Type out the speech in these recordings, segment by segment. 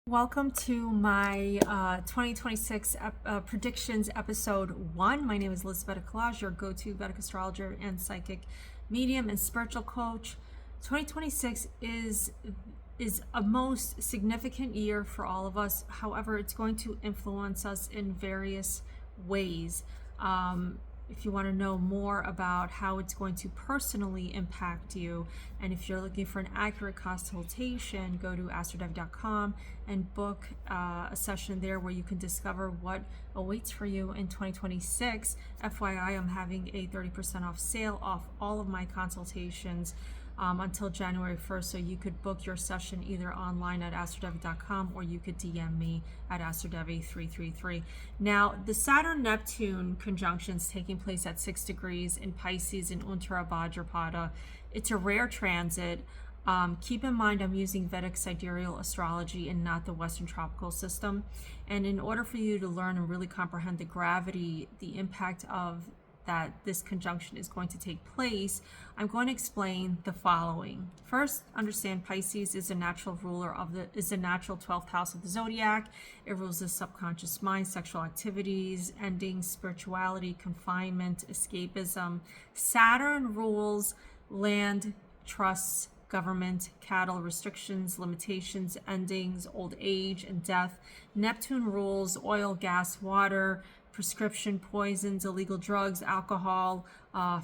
Welcome to my 2026 predictions episode 1. My name is Lissabeta Kalag, your go-to Vedic astrologer and psychic medium and spiritual coach. 2026 is a most significant year for all of us. However, it's going to influence us in various ways. If you want to know more about how it's going to personally impact you, and if you're looking for an accurate consultation, go to astrodevi.com and book a session there where you can discover what awaits for you in 2026. FYI, I'm having a 30% off sale off all of my consultations until January 1st, so you could book your session either online at astrodevi.com or you could DM me at astrodevi333. Now, the Saturn-Neptune conjunction is taking place at 6 degrees in Pisces in Uttara Bhadrapada. It's a rare transit. Keep in mind I'm using Vedic sidereal astrology and not the Western tropical system. And in order for you to learn and really comprehend the gravity, the impact of that this conjunction is going to take place, I'm going to explain the following. First, understand Pisces is a natural ruler is a natural 12th house of the zodiac. It rules the subconscious mind, sexual activities, endings, spirituality, confinement, escapism. Saturn rules land, trusts, government, cattle, restrictions, limitations, endings, old age, and death. Neptune rules oil, gas, water, prescription, poisons, illegal drugs, alcohol,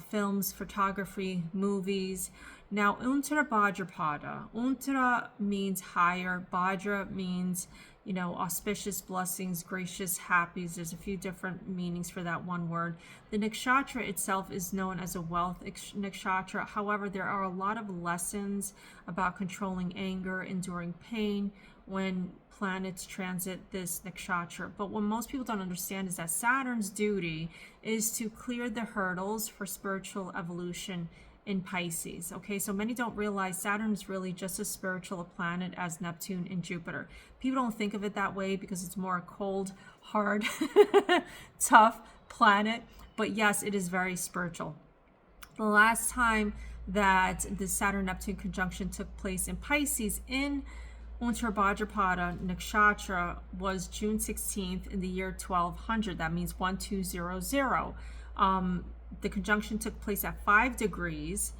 films, photography, movies. Now, Uttara Bhadrapada. Uttara means higher. Bhadra means, auspicious, blessings, gracious, happy. There's a few different meanings for that one word. The nakshatra itself is known as a wealth nakshatra. However, there are a lot of lessons about controlling anger, enduring pain, when planets transit this nakshatra. But what most people don't understand is that Saturn's duty is to clear the hurdles for spiritual evolution in Pisces. Okay, so many don't realize Saturn is really just as spiritual a planet as Neptune and Jupiter. People don't think of it that way because it's more a cold, hard, tough planet. But yes, it is very spiritual. The last time that the Saturn-Neptune conjunction took place in Pisces in Uttara Bhadrapada Nakshatra was June 16th in the year 1200. That means 1200. The conjunction took place at 5 degrees,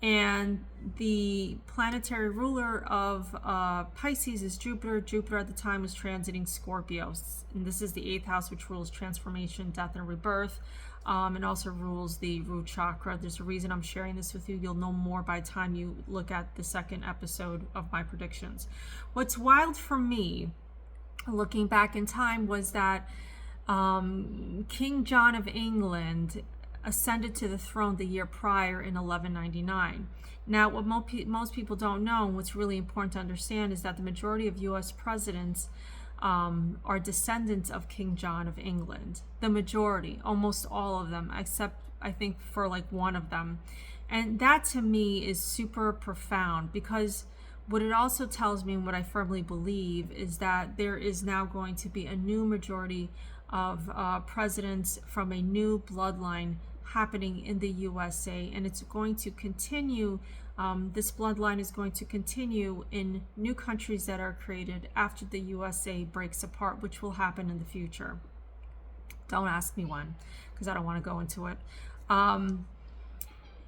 and the planetary ruler of Pisces is Jupiter. Jupiter at the time was transiting Scorpio, and this is the 8th house, which rules transformation, death, and rebirth. And also rules the root chakra. There's a reason I'm sharing this with you. You'll know more by the time you look at the second episode of my predictions. What's wild for me, looking back in time, was that King John of England ascended to the throne the year prior in 1199. Now, what most people don't know, and what's really important to understand, is that the majority of U.S. presidents are descendants of King John of England. The majority, almost all of them, except I think for like one of them. And that to me is super profound, because what it also tells me, and what I firmly believe, is that there is now going to be a new majority of presidents from a new bloodline happening in the USA, and it's going to continue. This bloodline is going to continue in new countries that are created after the USA breaks apart, which will happen in the future. Don't ask me when, because I don't want to go into it.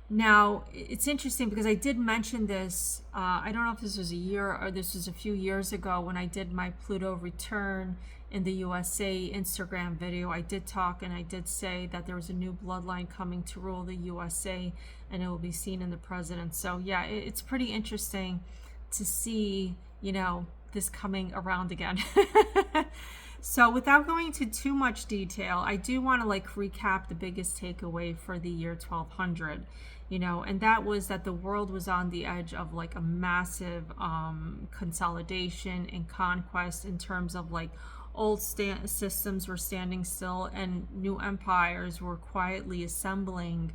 Now, it's interesting because I did mention this, I don't know if this was a year or this was a few years ago when I did my Pluto return in the USA Instagram video. I did talk and I did say that there was a new bloodline coming to rule the USA, and it will be seen in the president. So yeah, it's pretty interesting to see, this coming around again. So without going into too much detail, I do want to recap the biggest takeaway for the year 1200, and that was that the world was on the edge of a massive consolidation and conquest, in terms of old systems were standing still and new empires were quietly assembling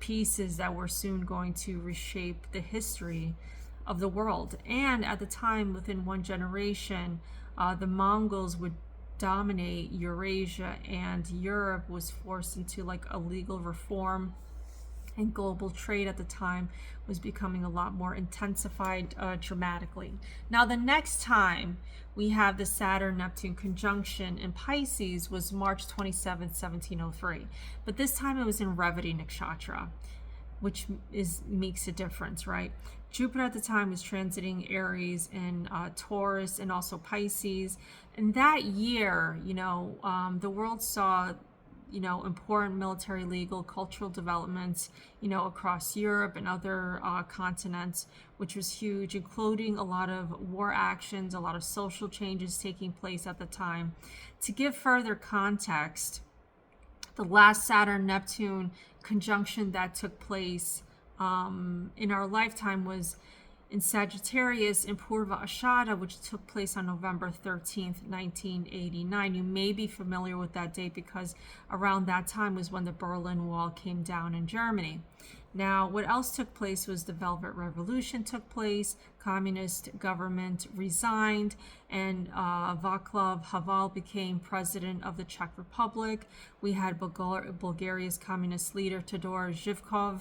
pieces that were soon going to reshape the history of the world. And at the time, within one generation, the Mongols would dominate Eurasia, and Europe was forced into a legal reform and global trade at the time was becoming a lot more intensified dramatically. Now, the next time we have the Saturn-Neptune conjunction in Pisces was March 27th, 1703. But this time it was in Revati Nakshatra, which makes a difference, right? Jupiter at the time was transiting Aries and Taurus and also Pisces. And that year, the world saw important military, legal, cultural developments, across Europe and other continents, which was huge, including a lot of war actions, a lot of social changes taking place at the time. To give further context, the last Saturn-Neptune conjunction that took place in our lifetime was in Sagittarius in Purva Ashada, which took place on November 13th, 1989. You may be familiar with that date because around that time was when the Berlin Wall came down in Germany. Now, what else took place was the Velvet Revolution took place, communist government resigned, and Václav Havel became president of the Czech Republic. We had Bulgaria's communist leader Todor Zhivkov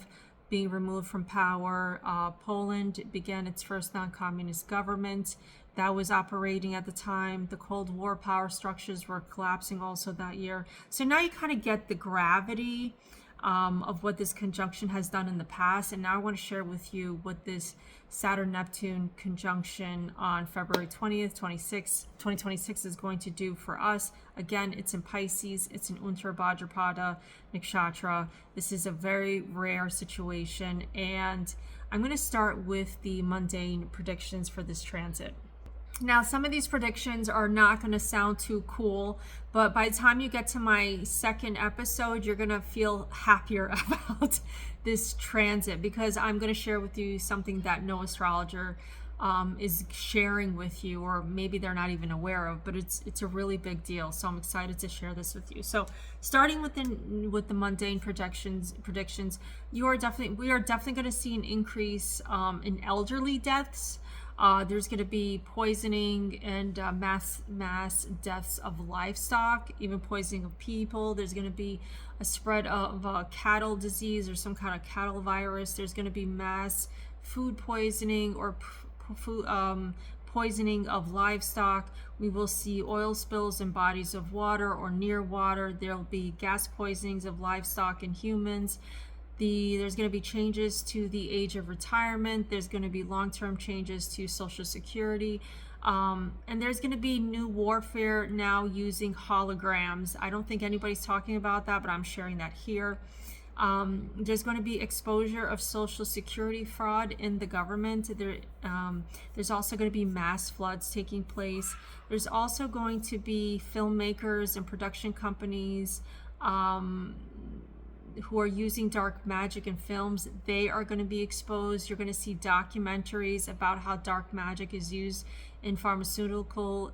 being removed from power. Poland began its first non-communist government that was operating at the time. The Cold War power structures were collapsing also that year. So now you kind of get the gravity of what this conjunction has done in the past. And now I want to share with you what this Saturn-Neptune conjunction on February 20th, 2026 is going to do for us. Again, it's in Pisces. It's in Uttara Bhadrapada Nakshatra. This is a very rare situation. And I'm going to start with the mundane predictions for this transit. Now, some of these predictions are not going to sound too cool, but by the time you get to my second episode, you're going to feel happier about this transit, because I'm going to share with you something that no astrologer is sharing with you, or maybe they're not even aware of, but it's a really big deal. So I'm excited to share this with you. So starting with the mundane predictions, we are definitely going to see an increase in elderly deaths. There's going to be poisoning and mass deaths of livestock, even poisoning of people. There's going to be a spread of cattle disease or some kind of cattle virus. There's going to be mass food poisoning or poisoning of livestock. We will see oil spills in bodies of water or near water. There'll be gas poisonings of livestock and humans. There's going to be changes to the age of retirement. There's going to be long-term changes to Social Security. And there's going to be new warfare now using holograms. I don't think anybody's talking about that, but I'm sharing that here. There's going to be exposure of Social Security fraud in the government. There's also going to be mass floods taking place. There's also going to be filmmakers and production companies who are using dark magic in films. They are going to be exposed. You're going to see documentaries about how dark magic is used in pharmaceutical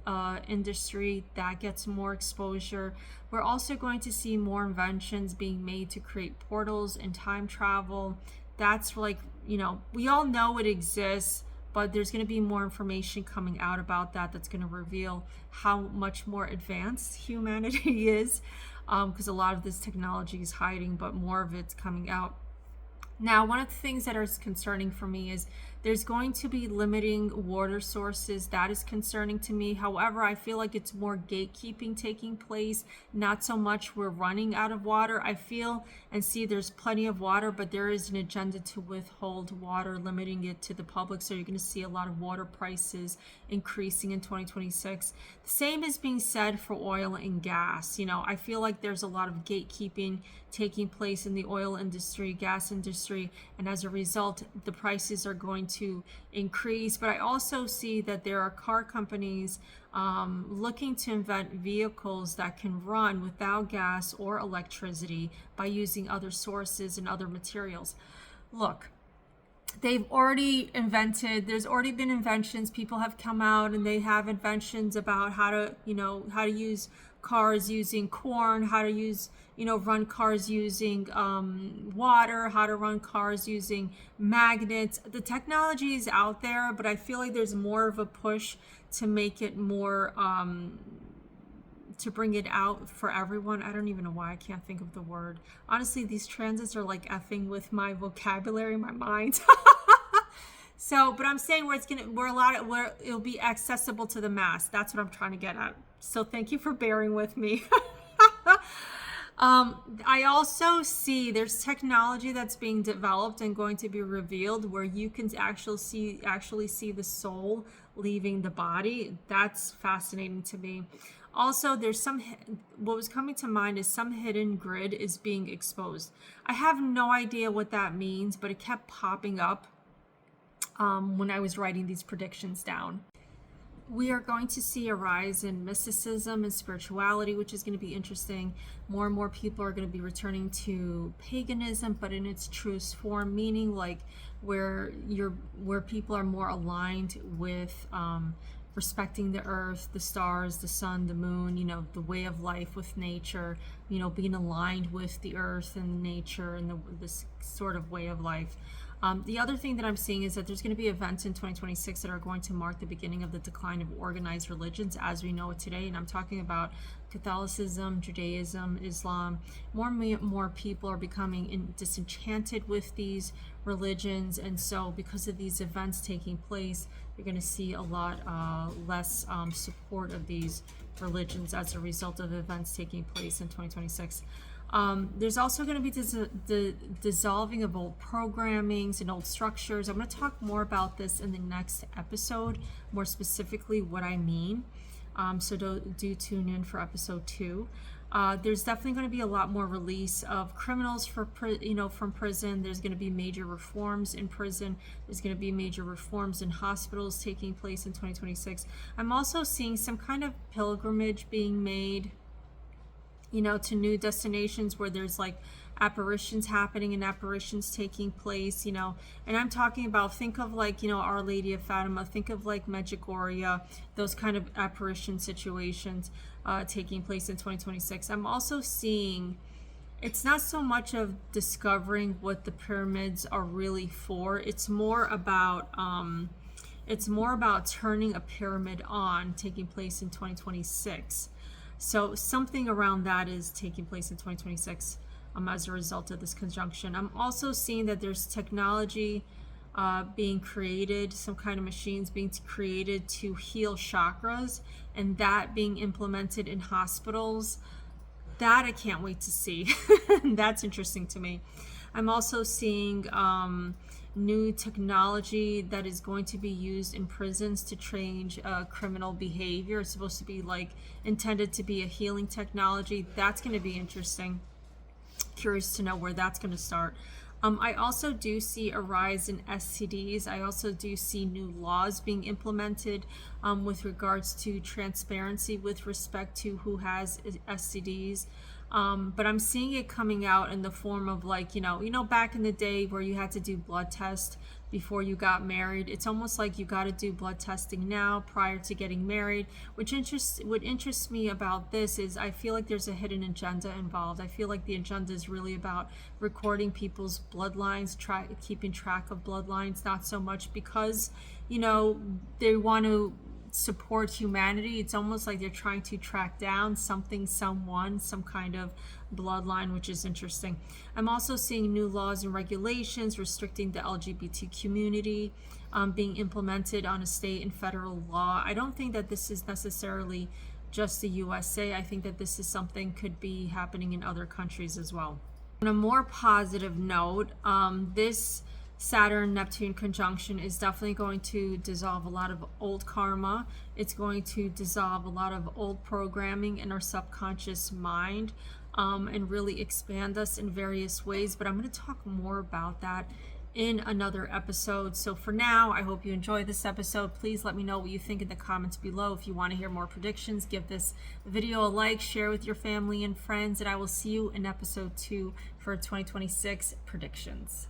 industry. That gets more exposure. We're also going to see more inventions being made to create portals and time travel. That's like, we all know it exists, but there's going to be more information coming out about that that's going to reveal how much more advanced humanity is, because a lot of this technology is hiding, but more of it's coming out. Now, one of the things that is concerning for me is there's going to be limiting water sources. That is concerning to me. However, I feel like it's more gatekeeping taking place, not so much we're running out of water. I feel and see there's plenty of water, but there is an agenda to withhold water, limiting it to the public. So you're going to see a lot of water prices increasing in 2026. The same is being said for oil and gas. I feel like there's a lot of gatekeeping taking place in the oil industry, gas industry, and as a result, the prices are going to increase. But I also see that there are car companies looking to invent vehicles that can run without gas or electricity by using other sources and other materials. Look, there's already been inventions. People have come out and they have inventions about how to use cars using corn, how to use, run cars using water, how to run cars using magnets. The technology is out there, but I feel like there's more of a push to make it more bring it out for everyone. I don't even know why I can't think of the word. Honestly, these transits are like effing with my vocabulary, my mind. So, but I'm saying where where it'll be accessible to the mass. That's what I'm trying to get at. So thank you for bearing with me. I also see there's technology that's being developed and going to be revealed where you can actually see the soul leaving the body. That's fascinating to me. Also, there's what was coming to mind is some hidden grid is being exposed. I have no idea what that means, but it kept popping up when I was writing these predictions down. We are going to see a rise in mysticism and spirituality, which is going to be interesting. More and more people are going to be returning to paganism, but in its truest form, meaning like where people are more aligned with respecting the earth, the stars, the sun, the moon, the way of life with nature, being aligned with the earth and nature and this sort of way of life. The other thing that I'm seeing is that there's going to be events in 2026 that are going to mark the beginning of the decline of organized religions as we know it today. And I'm talking about Catholicism, Judaism, Islam. More and more people are becoming disenchanted with these religions. And so because of these events taking place, you're going to see a lot less support of these religions as a result of events taking place in 2026. There's also going to be the dissolving of old programmings and old structures. I'm going to talk more about this in the next episode, more specifically what I mean. So do tune in for episode 2. There's definitely going to be a lot more release of criminals from prison. There's going to be major reforms in prison. There's going to be major reforms in hospitals taking place in 2026. I'm also seeing some kind of pilgrimage being made, to new destinations where there's like apparitions happening and apparitions taking place, and I'm talking about, think of like, Our Lady of Fatima, think of like Medjugorje, those kind of apparition situations taking place in 2026. I'm also seeing it's not so much of discovering what the pyramids are really for. It's more about turning a pyramid on, taking place in 2026. So something around that is taking place in 2026 as a result of this conjunction. I'm also seeing that there's technology being created, some kind of machines being created to heal chakras, and that being implemented in hospitals. That I can't wait to see. That's interesting to me. I'm also seeing new technology that is going to be used in prisons to change criminal behavior. It's supposed to be like intended to be a healing technology. That's going to be interesting. Curious to know where that's going to start. I also do see a rise in STDs. I also do see new laws being implemented with regards to transparency with respect to who has STDs. But I'm seeing it coming out in the form of like, back in the day where you had to do blood tests before you got married. It's almost like you got to do blood testing now prior to getting married. What interests me about this is I feel like there's a hidden agenda involved. I feel like the agenda is really about recording people's bloodlines, keeping track of bloodlines, not so much because, they want to support humanity. It's almost like they're trying to track down something, someone, some kind of bloodline, which is interesting. I'm also seeing new laws and regulations restricting the LGBT community being implemented on a state and federal law. I don't think that this is necessarily just the USA. I think that this is something could be happening in other countries as well. On a more positive note, this Saturn-Neptune conjunction is definitely going to dissolve a lot of old karma. It's going to dissolve a lot of old programming in our subconscious mind and really expand us in various ways. But I'm going to talk more about that in another episode. So for now, I hope you enjoyed this episode. Please let me know what you think in the comments below. If you want to hear more predictions, give this video a like, share with your family and friends, and I will see you in episode 2 for 2026 predictions.